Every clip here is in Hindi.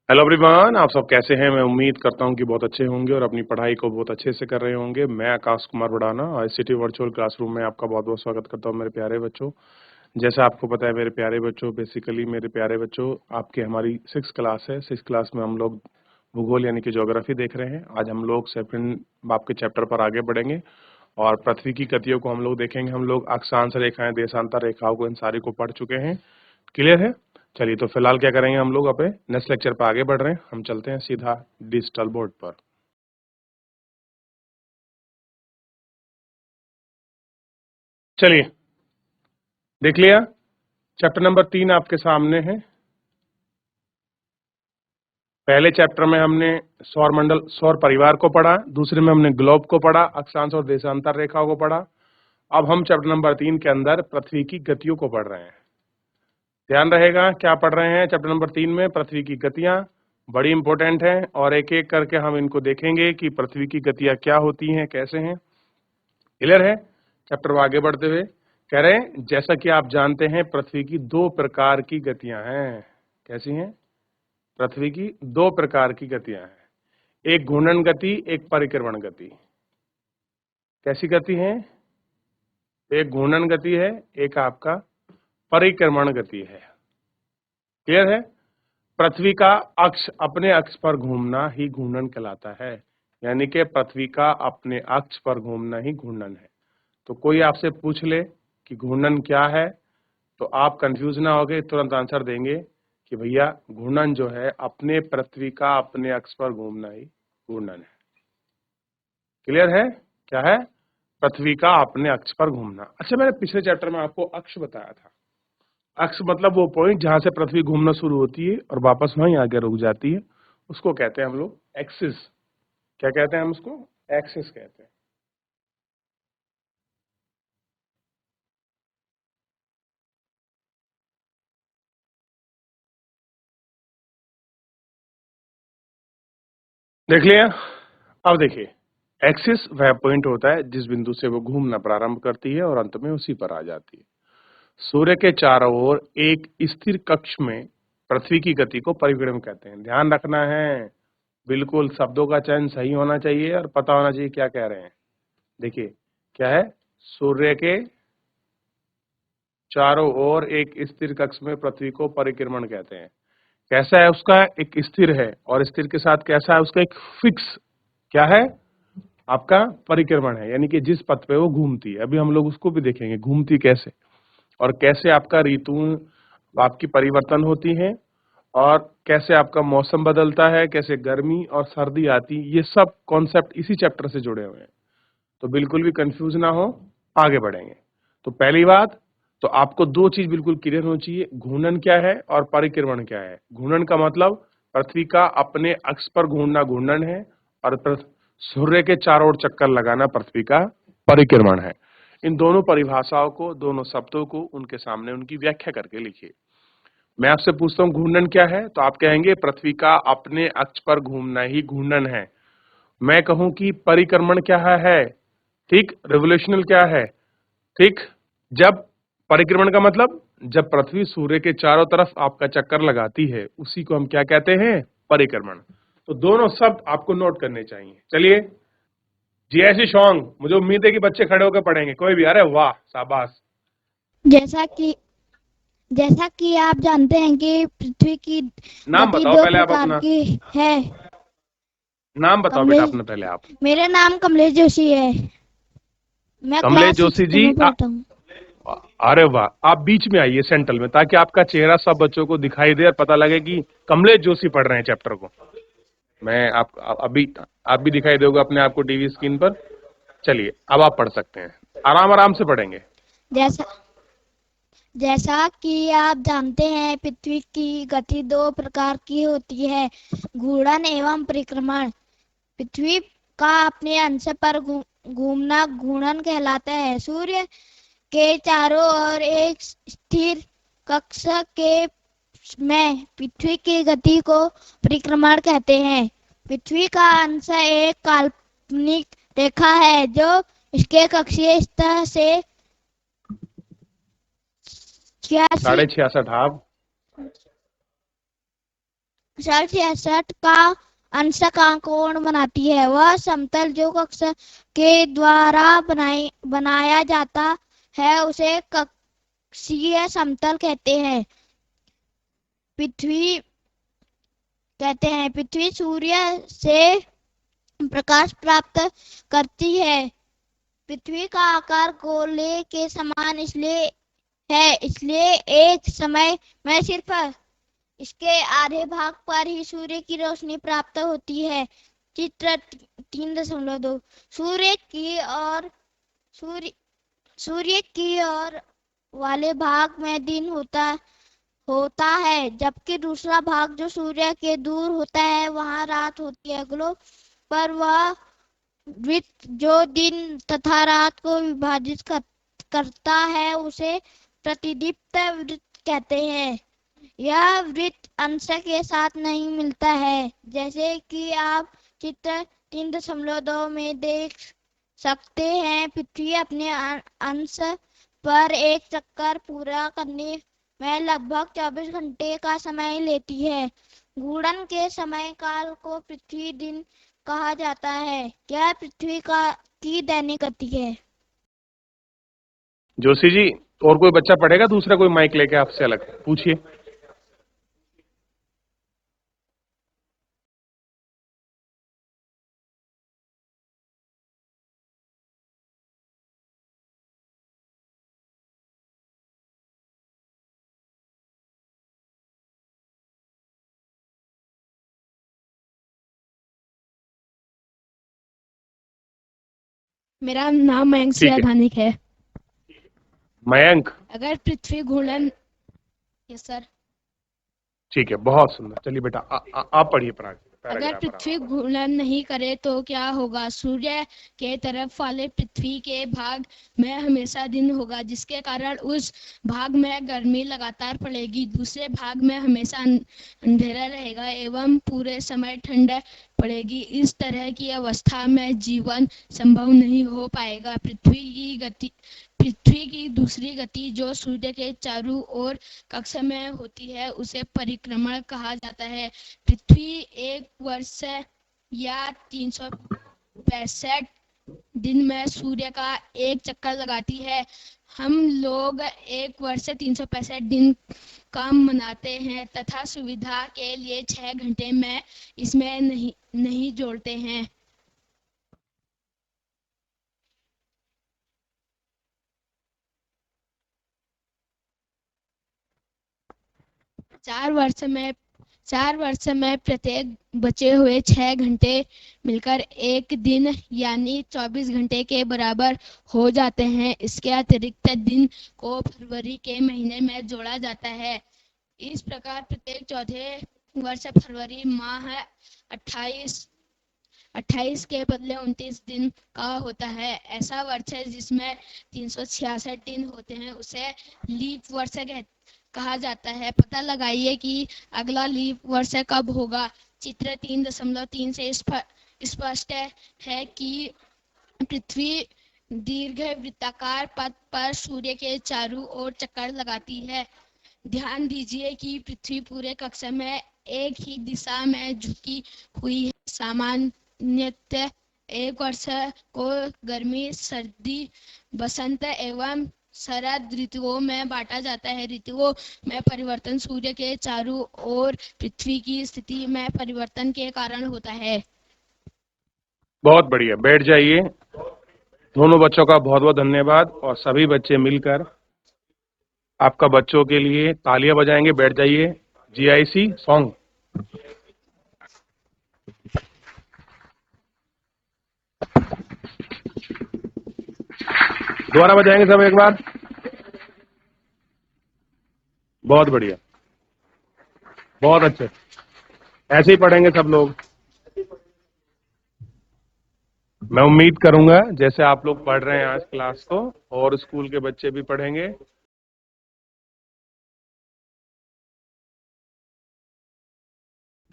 हेलो एवरीवन, आप सब कैसे हैं। मैं उम्मीद करता हूं कि बहुत अच्छे होंगे और अपनी पढ़ाई को बहुत अच्छे से कर रहे होंगे। मैं Akash Kumar Budhana ICT virtual classroom में आपका बहुत बहुत स्वागत करता हूं मेरे प्यारे बच्चों। जैसा आपको पता है मेरे प्यारे बच्चों, बेसिकली मेरे प्यारे बच्चों, आपकी हमारी 6th क्लास है। 6th क्लास में हम लोग भूगोल यानी कि ज्योग्राफी देख रहे हैं। आज हम लोग सेकंड आपके चैप्टर पर आगे बढ़ेंगे और पृथ्वी की गतियों को हम लोग देखेंगे। हम लोग अक्षांश रेखाएं, देशांतर रेखाओं को, इन सारी को पढ़ चुके हैं। क्लियर है। चलिए, तो फिलहाल क्या करेंगे, हम लोग अपने नेक्स्ट लेक्चर पर आगे बढ़ रहे हैं। हम चलते हैं सीधा डिजिटल बोर्ड पर। चलिए, देख लिया। चैप्टर नंबर 3 आपके सामने है। पहले चैप्टर में हमने सौर मंडल, सौर परिवार को पढ़ा। दूसरे में हमने ग्लोब को पढ़ा, अक्षांश और देशांतर रेखाओं को पढ़ा। अब हम चैप्टर नंबर 3 के अंदर पृथ्वी की गतियों को पढ़ रहे हैं। ध्यान रहेगा क्या पढ़ रहे हैं। चैप्टर नंबर 3 में पृथ्वी की गतियां बड़ी इंपॉर्टेंट हैं और एक एक करके हम इनको देखेंगे कि पृथ्वी की गतियां क्या होती हैं, कैसे हैं। क्लियर है। चैप्टर में आगे बढ़ते हुए कह रहे हैं, जैसा कि आप जानते हैं पृथ्वी की दो प्रकार की गतियां हैं। कैसी हैं? पृथ्वी की दो प्रकार की गतियां हैं। एक घूर्णन गति, एक परिक्रमण गति। कैसी गति है? एक घूर्णन गति है, एक आपका परिक्रमण गति है। क्लियर है। पृथ्वी का अक्ष, अपने अक्ष पर घूमना ही घूर्णन कहलाता है। यानी कि पृथ्वी का अपने अक्ष पर घूमना ही घूर्णन है। तो कोई आपसे पूछ ले कि घूर्णन क्या है, तो आप कंफ्यूज ना होगे, तुरंत आंसर देंगे कि भैया घूर्णन जो है अपने पृथ्वी का अपने अक्ष पर घूमना ही घूर्णन है। क्लियर है। क्या है? पृथ्वी का अपने अक्ष पर घूमना। अच्छा, मैंने पिछले चैप्टर में आपको अक्ष बताया था। अक्ष मतलब वो पॉइंट जहां से पृथ्वी घूमना शुरू होती है और वापस वहीं आगे रुक जाती है, उसको कहते हैं हम लोग एक्सिस। क्या कहते हैं हम उसको? एक्सिस कहते हैं। देख लिया। अब देखिए, एक्सिस वह पॉइंट होता है जिस बिंदु से वो घूमना प्रारंभ करती है और अंत में उसी पर आ जाती है। सूर्य के चारों ओर एक स्थिर कक्ष में पृथ्वी की गति को परिक्रम कहते हैं। ध्यान रखना है, बिल्कुल शब्दों का चयन सही होना चाहिए और पता होना चाहिए क्या कह रहे हैं। देखिए, क्या है? सूर्य के चारों ओर एक स्थिर कक्ष में पृथ्वी को परिक्रमण कहते हैं। कैसा है उसका? एक स्थिर है, और स्थिर के साथ कैसा है उसका? एक फिक्स। क्या है? आपका परिक्रमण है, यानी कि जिस पथ पे वो घूमती है। अभी हम लोग उसको भी देखेंगे, घूमती कैसे और कैसे आपका ऋतु आपकी परिवर्तन होती है और कैसे आपका मौसम बदलता है, कैसे गर्मी और सर्दी आती, ये सब कॉन्सेप्ट इसी चैप्टर से जुड़े हुए हैं। तो बिल्कुल भी कंफ्यूज ना हो, आगे बढ़ेंगे। तो पहली बात, तो आपको दो चीज बिल्कुल क्लियर होनी चाहिए, घूर्णन क्या है और परिक्रमण क्या है। घूर्णन का मतलब पृथ्वी का अपने अक्ष पर घूमना घूर्णन है, और सूर्य के चारों ओर चक्कर लगाना पृथ्वी का परिक्रमण है। इन दोनों परिभाषाओं को, दोनों शब्दों को उनके सामने उनकी व्याख्या करके लिखिए। मैं आपसे पूछता हूँ घूर्णन क्या है, तो आप कहेंगे पृथ्वी का अपने अक्ष पर घूमना ही घूर्णन है। मैं कहूं कि परिक्रमण क्या है? ठीक। रिवोल्यूशनल क्या है? ठीक। जब परिक्रमण का मतलब जब पृथ्वी सूर्य के चारों तरफ आपका चक्कर लगाती है, उसी को हम क्या कहते हैं? परिक्रमण। तो दोनों शब्द आपको नोट करने चाहिए। चलिए, जीएससी सॉन्ग, मुझे उम्मीद है कि बच्चे खड़े होकर पढ़ेंगे कोई भी। अरे वाह, शाबाश। जैसा कि जैसा कि आप जानते हैं कि पृथ्वी की नाम गति बताओ दो पहले आप प्रकार अपना। की है। नाम बताओ बेटा कमलेश अपना पहले आप। मेरा नाम कमलेश जोशी है। मैं कमलेश क्लास जोशी 6th जी। में पढ़ता हूँ। अरे वाह, आप बीच में आइए सेंट्रल में, ताकि आपका चेहरा सब बच्चों को दिखाई दे और पता लगे कि कमलेश जोशी पढ़ रहे हैं चैप्टर को। मैं अभी आप भी दिखाई दोगे अपने आप को टीवी स्क्रीन पर। चलिए, अब आप पढ़ सकते हैं, आराम आराम से पढ़ेंगे। जैसा जैसा कि आप जानते हैं पृथ्वी की गति दो प्रकार की होती है, घूर्णन एवं परिक्रमण। पृथ्वी का अपने अंश पर घूमना घूर्णन कहलाता है। सूर्य के चारों ओर एक स्थिर कक्ष के में पृथ्वी की गति को परिक्रमण कहते हैं। पृथ्वी का अंश एक काल्पनिक रेखा है जो इसके कक्षीय सतह से 86 66.5 हाफ। 66 का अंश का कोण बनाती है। वह समतल जो कक्ष के द्वारा बनाया जाता है उसे कक्षीय समतल कहते हैं। पृथ्वी सूर्य से प्रकाश प्राप्त करती है। पृथ्वी का आकार गोले के समान इसलिए एक समय में सिर्फ इसके आधे भाग पर ही सूर्य की रोशनी प्राप्त होती है। चित्र 3.2 सूर्य की ओर वाले भाग में दिन होता है, जबकि दूसरा भाग जो सूर्य के दूर होता है वहां रात होती है। ग्लोब पर वह वृत्त जो दिन तथा रात को विभाजित करता है उसे प्रतिदीप्त वृत्त कहते हैं। यह वृत्त अंश के साथ नहीं मिलता है, जैसे कि आप चित्र 3.2 में देख सकते हैं। पृथ्वी अपने अंश पर एक चक्कर पूरा करने में लगभग 24 घंटे का समय लेती है। घूर्णन के समय काल को पृथ्वी दिन कहा जाता है। यह पृथ्वी की दैनिक गति है। जोशी जी, और कोई बच्चा पढ़ेगा? दूसरा कोई माइक लेके आपसे अलग पूछिए। मेरा नाम मयंक ठीक है। सियाधानिक है। मयंक, अगर पृथ्वी घूर्णन यस सर ठीक है, बहुत सुंदर। चलिए बेटा, आप पढ़िए अगर पैराग्राफ पृथ्वी घूर्णन नहीं करे तो क्या होगा? सूर्य के तरफ वाले पृथ्वी के भाग में हमेशा दिन होगा, जिसके कारण उस भाग में गर्मी लगातार पड़ेगी। दूसरे भाग में हमेशा अंधेरा रहेगा एवं पूरे समय ठंड पड़ेगी। इस तरह की अवस्था में जीवन संभव नहीं हो पाएगा। पृथ्वी की दूसरी गति जो सूर्य के चारों ओर कक्ष में होती है उसे परिक्रमण कहा जाता है। पृथ्वी एक वर्ष या 365 दिन में सूर्य का एक चक्कर लगाती है। हम लोग एक वर्ष 365 दिन काम मनाते हैं तथा सुविधा के लिए 6 घंटे में इसमें नहीं जोड़ते हैं। चार वर्ष में प्रत्येक बचे हुए 6 घंटे मिलकर एक दिन यानी 24 घंटे के बराबर हो जाते हैं। इसके अतिरिक्त दिन को फरवरी के महीने में जोड़ा जाता है। इस प्रकार प्रत्येक चौथे वर्ष फरवरी माह 28 के बदले 29 दिन का होता है। ऐसा वर्ष जिसमें 366 दिन होते हैं उसे लीप वर्ष कहा जाता है। पता लगाइए कि अगला लीप वर्ष कब होगा। चित्र 3.3 से स्पष्ट है कि पृथ्वी दीर्घ वृत्ताकार पथ पर सूर्य के चारों ओर चक्कर लगाती है। ध्यान दीजिए कि पृथ्वी पूरे कक्ष में एक ही दिशा में झुकी हुई है। सामान्यतः एक वर्ष को गर्मी, सर्दी, बसंत एवं शरद ऋतुओं में बांटा जाता है। ऋतुओं में परिवर्तन सूर्य के चारों ओर पृथ्वी की स्थिति में परिवर्तन के कारण होता है। बहुत बढ़िया, बैठ जाइए। दोनों बच्चों का बहुत बहुत धन्यवाद और सभी बच्चे मिलकर आपका बच्चों के लिए तालियां बजाएंगे। बैठ जाइए। GIC song. दोबारा बजाएंगे सब एक बार। बहुत बढ़िया, बहुत अच्छे। ऐसे ही पढ़ेंगे सब लोग। मैं उम्मीद करूंगा जैसे आप लोग पढ़ रहे हैं आज क्लास को और स्कूल के बच्चे भी पढ़ेंगे।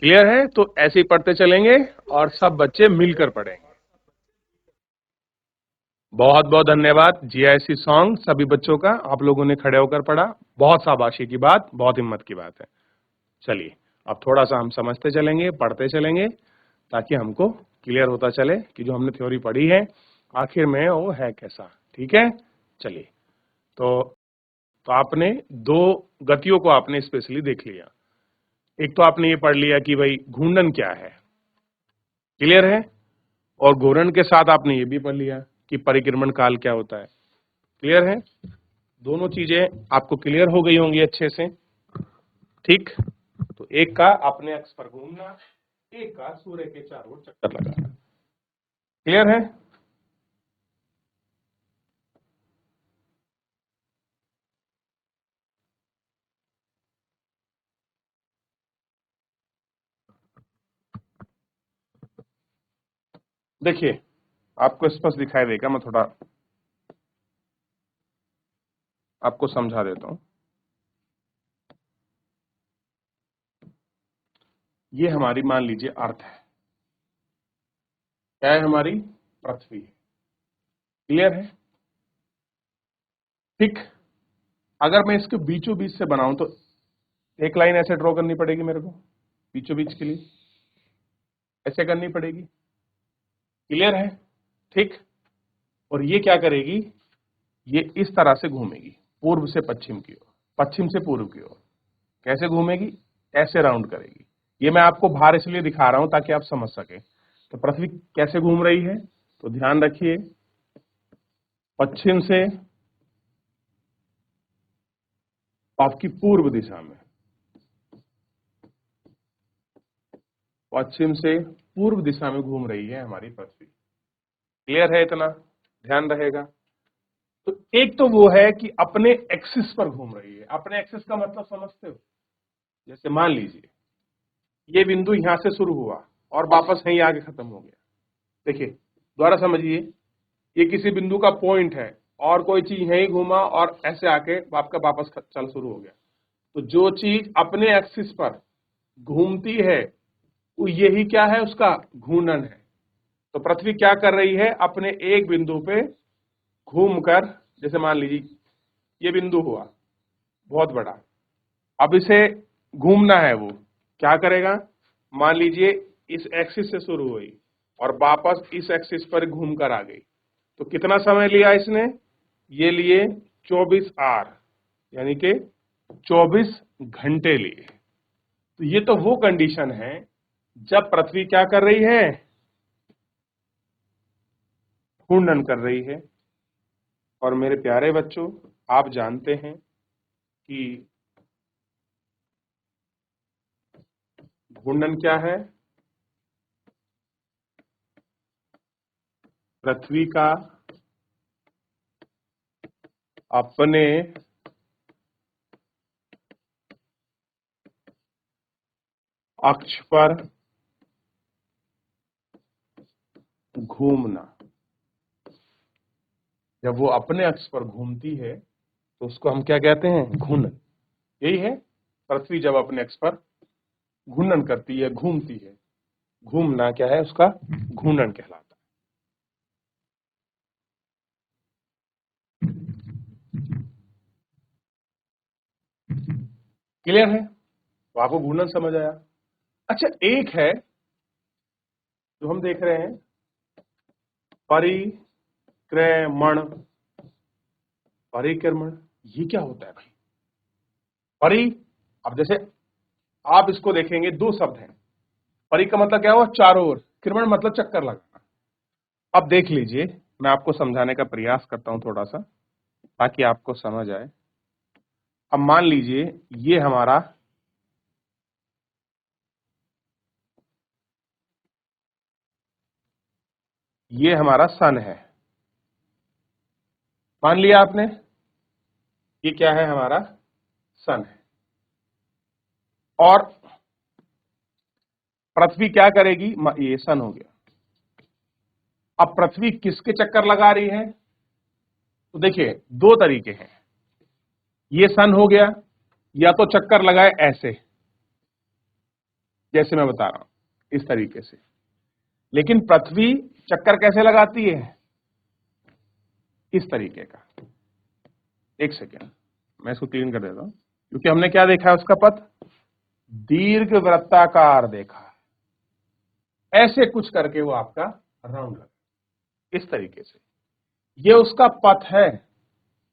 क्लियर है? तो ऐसे ही पढ़ते चलेंगे और सब बच्चे मिलकर पढ़ेंगे। बहुत बहुत धन्यवाद। GIC सॉन्ग सभी बच्चों का आप लोगों ने खड़े होकर पढ़ा। बहुत शाबाशी की बात, बहुत हिम्मत की बात है। चलिए अब थोड़ा सा हम समझते चलेंगे, पढ़ते चलेंगे, ताकि हमको क्लियर होता चले कि जो हमने थ्योरी पढ़ी है आखिर में वो है कैसा। ठीक है, चलिए। तो आपने दो गतियों को आपने स्पेशली देख लिया। एक तो आपने ये पढ़ लिया कि भाई घूर्णन क्या है, क्लियर है, और घूर्णन के साथ आपने ये भी पढ़ लिया कि परिक्रमण काल क्या होता है, क्लियर है। दोनों चीजें आपको क्लियर हो गई होंगी अच्छे से। ठीक, तो एक का अपने अक्ष पर घूमना, एक का सूर्य के चारों ओर चक्कर लगाना, क्लियर है। देखिए आपको स्पष्ट दिखाई देगा, मैं थोड़ा आपको समझा देता हूं। ये हमारी मान लीजिए अर्थ है, क्या है, हमारी पृथ्वी है, क्लियर है। ठीक, अगर मैं इसके बीचों बीच से बनाऊं तो एक लाइन ऐसे ड्रॉ करनी पड़ेगी मेरे को बीचों बीच के लिए, ऐसे करनी पड़ेगी, क्लियर है। ठीक, और ये क्या करेगी, ये इस तरह से घूमेगी पूर्व से पश्चिम की ओर, पश्चिम से पूर्व की ओर। कैसे घूमेगी, ऐसे राउंड करेगी। ये मैं आपको बाहर इसलिए दिखा रहा हूं ताकि आप समझ सके। तो पृथ्वी कैसे घूम रही है, तो ध्यान रखिए, पश्चिम से आपकी पूर्व दिशा में, पश्चिम से पूर्व दिशा में घूम रही है हमारी पृथ्वी, क्लियर है, इतना ध्यान रहेगा। तो एक तो वो है कि अपने एक्सिस पर घूम रही है। अपने एक्सिस का मतलब समझते हो, जैसे मान लीजिए ये बिंदु यहां से शुरू हुआ और वापस यहीं आके खत्म हो गया। देखिए दोबारा समझिए, ये किसी बिंदु का पॉइंट है और कोई चीज यहीं घूमा और ऐसे आके आपका वापस चल शुरू हो गया। तो जो चीज अपने एक्सिस पर घूमती है वो यही क्या है, उसका घूर्णन है। तो पृथ्वी क्या कर रही है, अपने एक बिंदु पे घूमकर, जैसे मान लीजिए ये बिंदु हुआ बहुत बड़ा, अब इसे घूमना है, वो क्या करेगा, मान लीजिए इस एक्सिस से शुरू हुई और वापस इस एक्सिस पर घूमकर आ गई। तो कितना समय लिया इसने, ये लिए 24 आवर, यानी कि 24 घंटे लिए। तो ये तो वो कंडीशन है जब पृथ्वी क्या कर रही है, घूर्णन कर रही है। और मेरे प्यारे बच्चों, आप जानते हैं कि घूर्णन क्या है, पृथ्वी का अपने अक्ष पर घूमना। जब वो अपने अक्ष पर घूमती है तो उसको हम क्या कहते हैं, घूर्णन। यही है, पृथ्वी जब अपने अक्ष पर घूर्णन करती है, घूमती है, घूमना क्या है, उसका घूर्णन कहलाता है। क्लियर है, तो आपको घूर्णन समझ आया। अच्छा, एक है जो हम देख रहे हैं, परिक्रमण। परिक्रमण ये क्या होता है भाई, परि, अब जैसे आप इसको देखेंगे दो शब्द हैं, परि का मतलब क्या हुआ, चारों ओर, क्रमण मतलब चक्कर लगाना। अब देख लीजिए, मैं आपको समझाने का प्रयास करता हूं थोड़ा सा ताकि आपको समझ आए। अब मान लीजिए ये हमारा सन है, मान लिया आपने, ये क्या है, हमारा सन है। और पृथ्वी क्या करेगी, ये सन हो गया। अब पृथ्वी किसके चक्कर लगा रही है, तो देखिए दो तरीके हैं, ये सन हो गया, या तो चक्कर लगाए ऐसे, जैसे मैं बता रहा हूं इस तरीके से। लेकिन पृथ्वी चक्कर कैसे लगाती है, इस तरीके का। एक सेकेंड, मैं इसको क्लीन कर देता हूं, क्योंकि हमने क्या देखा है उसका पथ, दीर्घ वृत्ताकार देखा है, ऐसे कुछ करके वो आपका राउंड लगा, इस तरीके से। ये उसका पथ है,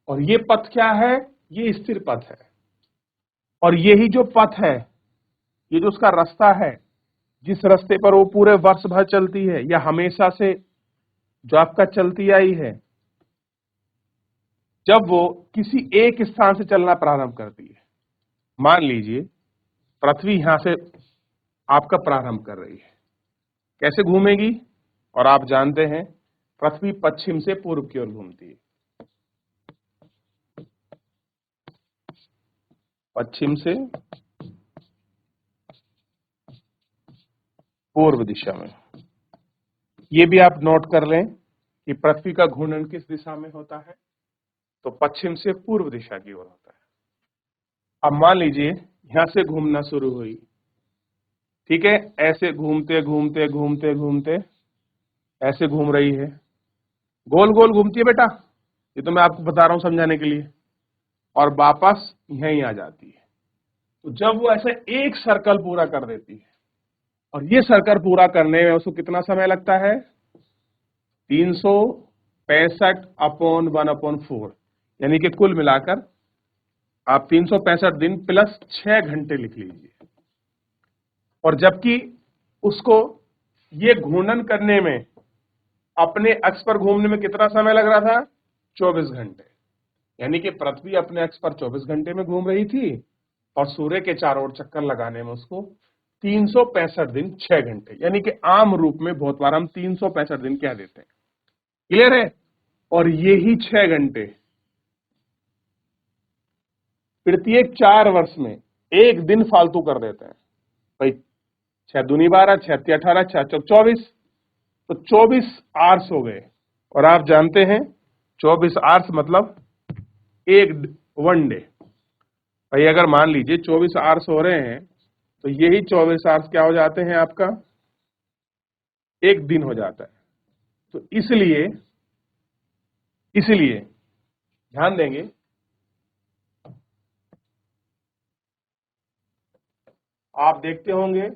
और ये पथ क्या है, ये स्थिर पथ है। और यही जो पथ है, ये जो उसका रास्ता है, जिस रास्ते पर वो पूरे वर्ष भर चलती है या हमेशा से जो आपका चलती आई है, जब वो किसी एक स्थान से चलना प्रारंभ करती है, मान लीजिए पृथ्वी यहां से आपका प्रारंभ कर रही है, कैसे घूमेगी, और आप जानते हैं पृथ्वी पश्चिम से पूर्व की ओर घूमती है, पश्चिम से पूर्व दिशा में। ये भी आप नोट कर लें कि पृथ्वी का घूर्णन किस दिशा में होता है, तो पश्चिम से पूर्व दिशा की ओर होता है। अब मान लीजिए यहां से घूमना शुरू हुई, ठीक है, ऐसे घूमते घूमते घूमते घूमते ऐसे घूम रही है, गोल गोल घूमती है बेटा, ये तो मैं आपको बता रहा हूं समझाने के लिए, और वापस यहीं आ जाती है। तो जब वो ऐसे एक सर्कल पूरा कर देती है, और ये सर्कल पूरा करने में उसको कितना समय लगता है, 365/1/4, यानी कि कुल मिलाकर आप 365 दिन प्लस 6 घंटे लिख लीजिए। और जबकि उसको ये घूर्णन करने में, अपने अक्ष पर घूमने में कितना समय लग रहा था, 24 घंटे, यानी कि पृथ्वी अपने अक्ष पर 24 घंटे में घूम रही थी, और सूर्य के चारों ओर चक्कर लगाने में उसको 365 दिन 6 घंटे, यानी कि आम रूप में बहुत बार हम 365 दिन कह देते हैं। क्लियर है? और यही 6 घंटे प्रत्येक 4 वर्ष में एक दिन फालतू कर देते हैं भाई, 6 दूनी 12, 6 तिया 18, 6 चौक 24, तो 24 आवर्स हो गए। और आप जानते हैं 24 आवर्स मतलब एक वन डे। भाई अगर मान लीजिए 24 आवर्स हो रहे हैं, तो यही 24 आवर्स क्या हो जाते हैं, आपका एक दिन हो जाता है। तो इसलिए ध्यान देंगे, आप देखते होंगे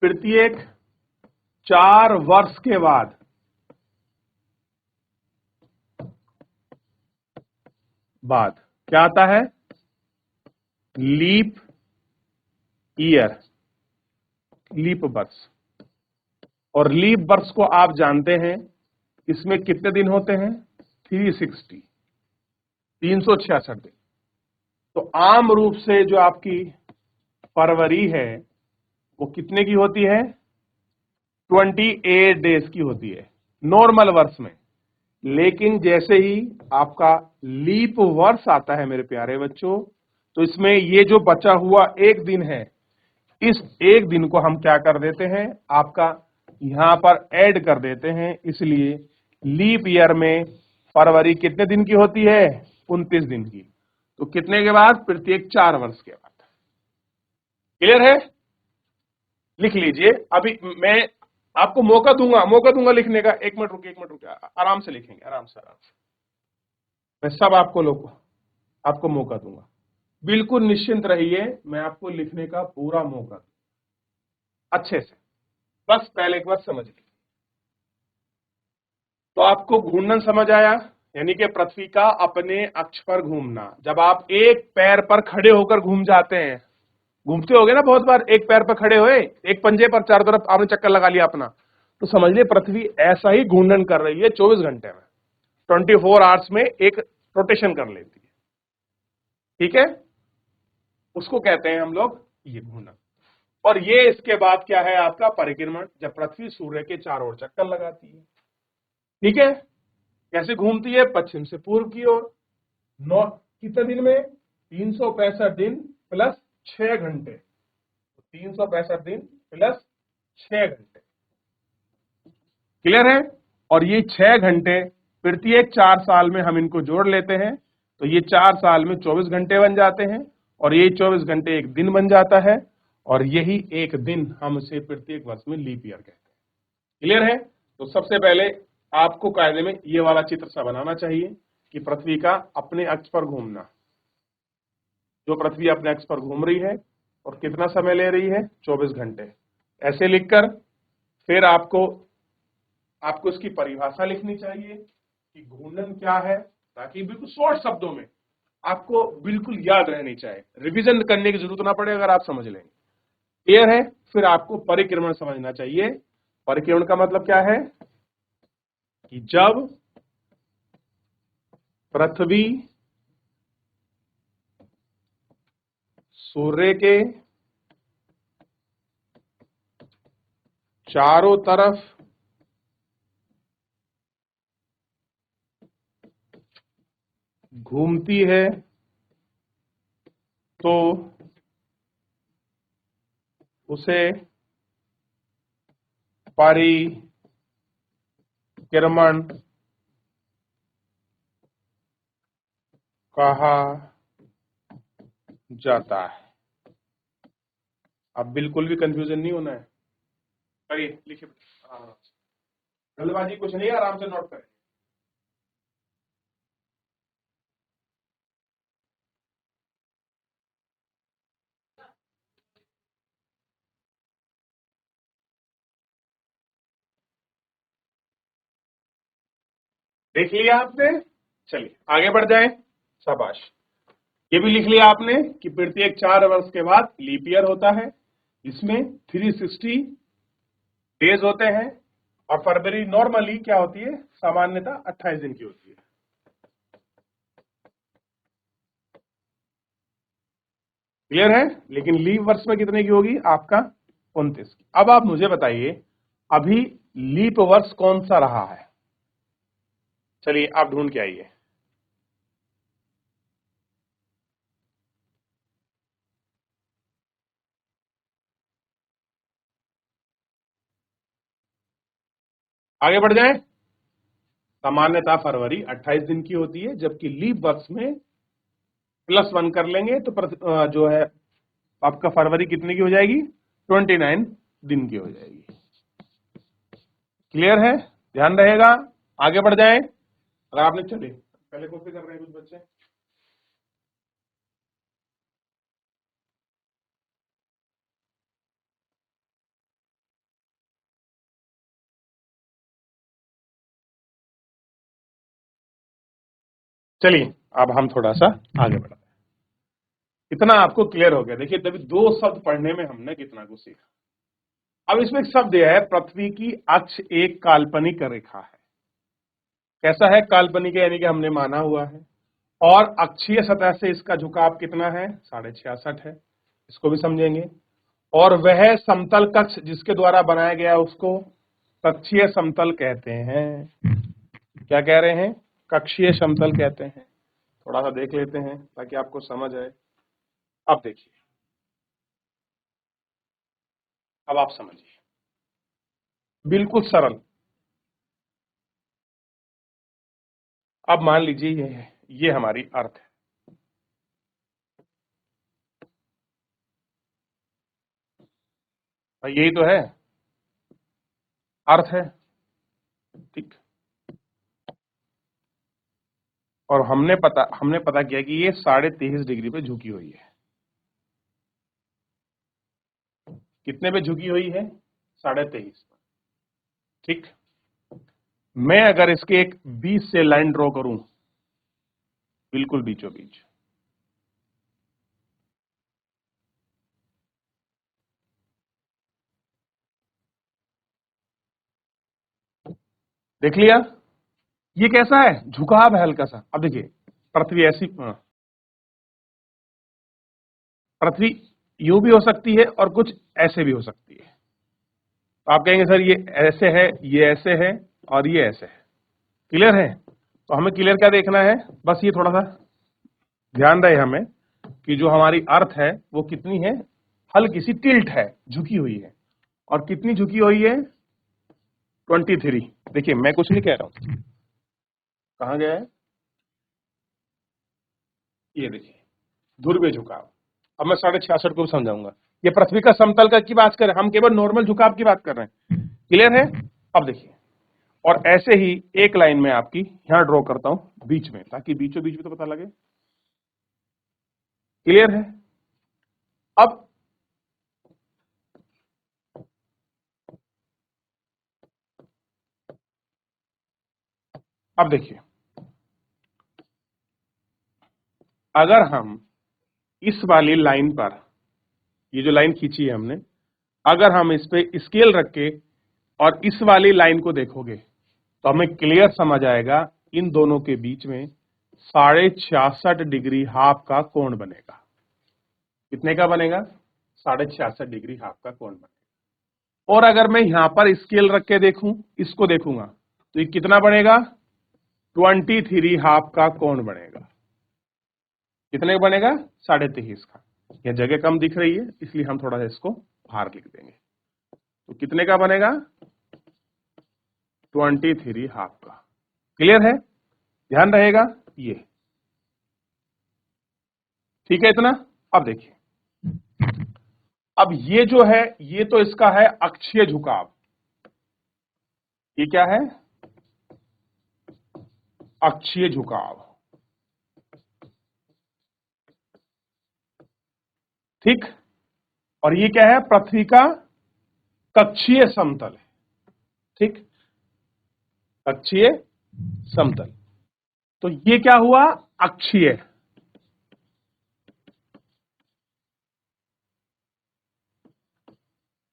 प्रत्येक 4 वर्ष के बाद क्या आता है, लीप ईयर, लीप वर्ष। और लीप वर्ष को आप जानते हैं, इसमें कितने दिन होते हैं, 366 दिन। तो आम रूप से जो आपकी फरवरी है वो कितने की होती है, 28 डेज की होती है नॉर्मल वर्ष में। लेकिन जैसे ही आपका लीप वर्ष आता है मेरे प्यारे बच्चों, तो इसमें ये जो बचा हुआ एक दिन है, इस एक दिन को हम क्या कर देते हैं, आपका यहां पर ऐड कर देते हैं। इसलिए लीप ईयर में फरवरी कितने दिन की होती है, 29 दिन की। तो कितने के बाद, प्रत्येक 4 वर्ष के बाद। क्लियर है? लिख लीजिए। अभी मैं आपको मौका दूंगा लिखने का। एक मिनट रुकिए, आराम से लिखेंगे, आराम से। मैं सब आपको मौका दूंगा, बिल्कुल निश्चिंत रहिए, मैं आपको लिखने का पूरा मौका दूंगा अच्छे से। बस पहले एक बार समझ लीजिए। तो आपको घूर्णन समझ आया, यानी कि पृथ्वी का अपने अक्ष पर घूमना। जब आप एक पैर पर खड़े होकर घूम जाते हैं, घूमते होगे ना बहुत बार, एक पैर पर खड़े हुए, एक पंजे पर चारों तरफ आपने चक्कर लगा लिया अपना, तो समझ लिए पृथ्वी ऐसा ही घूर्णन कर रही है 24 घंटे में, 24 आवर्स में एक रोटेशन कर लेती है। ठीक है, उसको कहते हैं हम लोग ये घूर्णन। और ये इसके बाद क्या है, आपका परिक्रमण, जब पृथ्वी सूर्य के चारों ओर चक्कर लगाती है। ठीक है, कैसे घूमती है, पश्चिम से पूर्व की ओर। कितने दिन में, 365 दिन प्लस 6 घंटे, 365 दिन प्लस 6 घंटे। क्लियर है? और ये 6 घंटे प्रत्येक 4 साल में हम इनको जोड़ लेते हैं, तो ये 4 साल में 24 घंटे बन जाते हैं, और ये 24 घंटे एक दिन बन जाता है, और यही एक दिन हम इसे प्रत्येक वर्ष में लीप ईयर कहते हैं। क्लियर है? तो सबसे पहले आपको कायदे में ये वाला चित्र सा बनाना चाहिए कि पृथ्वी का अपने अक्ष पर घूमना, जो पृथ्वी अपने अक्ष पर घूम रही है, और कितना समय ले रही है, 24 घंटे। ऐसे लिखकर फिर आपको इसकी परिभाषा लिखनी चाहिए कि घूर्णन क्या है, ताकि बिल्कुल शॉर्ट शब्दों में आपको बिल्कुल याद रहनी चाहिए, रिवीजन करने की जरूरत ना पड़े अगर आप समझ लेंगे। क्लियर है? फिर आपको परिक्रमण समझना चाहिए। परिक्रमण का मतलब क्या है कि जब पृथ्वी सूर्य के चारों तरफ घूमती है तो उसे परिक्रमण कहा जाता है। अब बिल्कुल भी कंफ्यूजन नहीं होना है। करिए, लिखिए। जल्दबाजी कुछ नहीं, आराम से नोट करें। देख लिया आपने? चलिए आगे बढ़ जाएं। शाबाश। ये भी लिख लिया आपने कि प्रत्येक 4 वर्ष के बाद लीप ईयर होता है, इसमें 360 डेज होते हैं, और फरवरी नॉर्मली क्या होती है, सामान्यतः 28 दिन की होती है। क्लियर है? लेकिन लीप वर्ष में कितने की होगी, आपका 29 की। अब आप मुझे बताइए अभी लीप वर्ष कौन सा रहा है। चलिए आप ढूंढ के आइए। आगे बढ़ जाएं। सामान्यतः फरवरी 28 दिन की होती है, जबकि लीप वर्ष में +1 कर लेंगे तो जो है आपका फरवरी कितने की हो जाएगी, 29 दिन की हो जाएगी। क्लियर है? ध्यान रहेगा। आगे बढ़ जाएं। अगर आपने, चले पहले कॉपी कर रहे हैं कुछ बच्चे। चलिए अब हम थोड़ा सा आगे बढ़ते हैं। इतना आपको क्लियर हो गया। देखिए तभी 2 शब्द पढ़ने में हमने कितना कुछ सीखा। अब इसमें एक शब्द यह है, पृथ्वी की अक्ष एक काल्पनिक रेखा है। कैसा है, काल्पनिक है, यानी कि हमने माना हुआ है, और अक्षीय सतह से इसका झुकाव कितना है, 66.5 है। इसको भी समझेंगे। और वह समतल कक्ष जिसके द्वारा बनाया गया उसको कक्षीय समतल कहते हैं। क्या कह रहे हैं, कक्षीय समतल कहते हैं। थोड़ा सा देख लेते हैं ताकि आपको समझ आए। अब देखिए, अब आप समझिए, बिल्कुल सरल। अब मान लीजिए ये हमारी अर्थ है। भाई यही तो है, अर्थ है, ठीक। और हमने पता किया कि ये 23.5 डिग्री पे झुकी हुई है। कितने पे झुकी हुई है, 23.5। ठीक। मैं अगर इसके एक बीच से लाइन ड्रॉ करूं, बिल्कुल बीचों बीच, देख लिया, ये कैसा है, झुकाव है हल्का सा। अब देखिए पृथ्वी ऐसी, पृथ्वी यूं भी हो सकती है और कुछ ऐसे भी हो सकती है। तो आप कहेंगे सर ये ऐसे है, ये ऐसे है, और ये ऐसे है। क्लियर है? तो हमें क्लियर क्या देखना है, बस ये थोड़ा सा ध्यान रहे हमें कि जो हमारी अर्थ है वो कितनी है, हल्की सी टिल्ट है, झुकी हुई है। और कितनी झुकी हुई है, 23। देखिए मैं कुछ नहीं कह रहा हूं, कहां गया है, ये देखिए ध्रुवीय झुकाव। अब मैं 66.5 को समझाऊंगा। ये पृथ्वी का समतल का की बात करें, हम केवल नॉर्मल झुकाव की बात कर रहे हैं। क्लियर है? अब देखिए, और ऐसे ही एक लाइन में आपकी यहां ड्रॉ करता हूं बीच में, ताकि बीचों बीच में तो पता लगे। क्लियर है? अब अब देखिए, अगर हम इस वाली लाइन पर, ये जो लाइन खींची है हमने, अगर हम इस पे स्केल रख के और इस वाली लाइन को देखोगे तो हमें क्लियर समझ आएगा इन दोनों के बीच में 66.5 डिग्री हाफ का कोण बनेगा। कितने का बनेगा? 66.5 डिग्री हाफ का कोण बनेगा। और अगर मैं यहां पर स्केल रख के देखूं, इसको देखूंगा तो ये कितना बनेगा? 23 हाफ का कोण बनेगा। कितने का बनेगा? 23.5 का। यह जगह कम दिख रही है इसलिए हम थोड़ा सा इसको बाहर लिख देंगे। तो कितने का बनेगा? 23 हाफ का। क्लियर है? ध्यान रहेगा ये। ठीक है इतना। अब देखिए, अब ये जो है ये तो इसका है अक्षीय झुकाव। ये क्या है? अक्षीय झुकाव। ठीक। और ये क्या है? पृथ्वी का कक्षीय समतल है। ठीक, कक्षीय समतल। तो ये क्या हुआ? अक्षीय।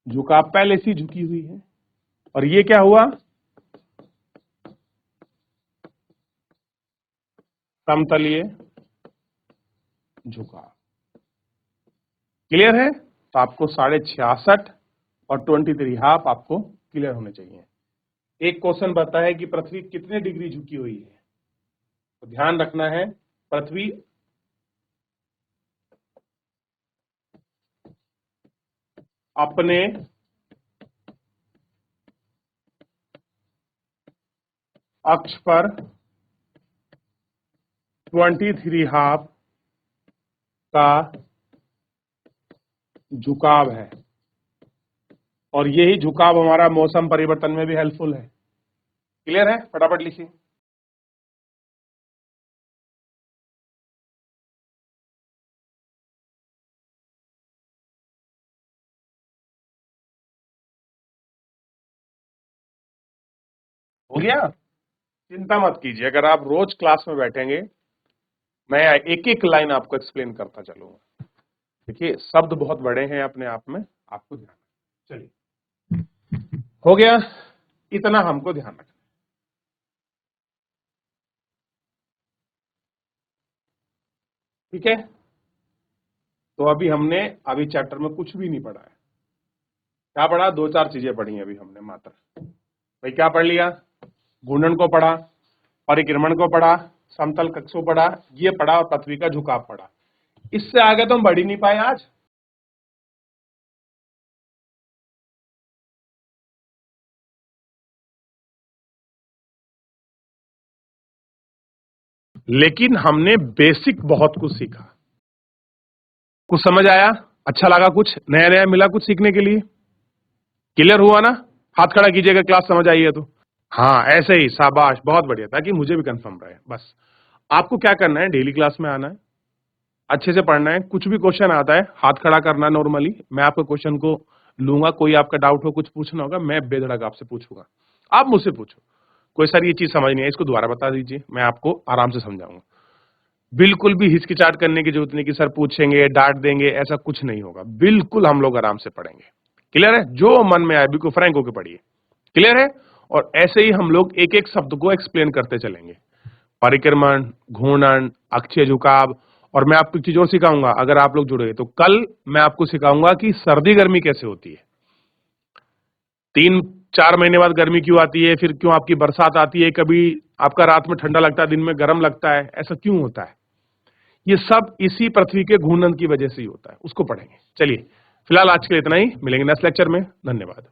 झुकाव पहले से झुकी हुई है। और ये क्या हुआ? समतलीय झुकाव। क्लियर है? तो आपको 66.5 और 23 हाफ आपको क्लियर होने चाहिए। एक क्वेश्चन बताया है कि पृथ्वी कितने डिग्री झुकी हुई है, तो ध्यान रखना है पृथ्वी अपने अक्ष पर 23 हाफ का झुकाव है और यही झुकाव हमारा मौसम परिवर्तन में भी हेल्पफुल है। क्लियर है? फटाफट लिखिए। हो गया? चिंता मत कीजिए, अगर आप रोज क्लास में बैठेंगे मैं एक एक लाइन आपको एक्सप्लेन करता चलूंगा। देखिए शब्द बहुत बड़े हैं अपने आप में, आपको ध्यान। चलिए, हो गया इतना, हमको ध्यान रखना। ठीक है, तो अभी चैप्टर में कुछ भी नहीं पढ़ा है। क्या पढ़ा? 2-4 चीजें पढ़ी हैं अभी हमने मात्र। भाई क्या पढ़ लिया? घूर्णन को पढ़ा, परिक्रमण को पढ़ा, समतल कक्ष को पढ़ा, ये पढ़ा और पृथ्वी का झुकाव पढ़ा। इससे आगे तो हम बढ़ ही नहीं पाए आज। लेकिन हमने बेसिक बहुत कुछ सीखा। कुछ समझ आया? अच्छा लगा? कुछ नया नया मिला कुछ सीखने के लिए? क्लियर हुआ ना? हाथ खड़ा कीजिएगा क्लास समझ आई है तो। हाँ ऐसे ही, शाबाश, बहुत बढ़िया, ताकि मुझे भी कंफर्म रहे। बस आपको क्या करना है, डेली क्लास में आना है, अच्छे से पढ़ना है। कुछ भी क्वेश्चन आता है हाथ खड़ा करना नॉर्मली, मैं आपके क्वेश्चन को लूंगा। कोई आपका डाउट हो, कुछ पूछना होगा, मैं बेधड़क आपसे पूछूंगा, आप मुझसे पूछो। कोई सर ये चीज समझ नहीं है, इसको दोबारा बता दीजिए, मैं आपको आराम से समझाऊंगा। बिल्कुल भी हिचकिचाहट करने की जरूरत नहीं कि सर पूछेंगे डांट देंगे, ऐसा कुछ नहीं होगा। बिल्कुल हम लोग आराम से पढ़ेंगे। क्लियर है? जो मन में आए बिल्कुल फ्रैंक होकर पढ़िए। क्लियर है? और ऐसे ही हम लोग एक एक शब्द को एक्सप्लेन करते चलेंगे। परिक्रमण, घूर्णन, अक्षीय झुकाव, और मैं आपको एक चीज और सिखाऊंगा अगर आप लोग जुड़े तो कल मैं आपको सिखाऊंगा कि सर्दी गर्मी कैसे होती है। 3-4 महीने बाद गर्मी क्यों आती है, फिर क्यों आपकी बरसात आती है, कभी आपका रात में ठंडा लगता है दिन में गर्म लगता है, ऐसा क्यों होता है? ये सब इसी पृथ्वी के घूर्णन की वजह से ही होता है, उसको पढ़ेंगे। चलिए फिलहाल आज के लिए इतना ही, मिलेंगे नेक्स्ट लेक्चर में। धन्यवाद।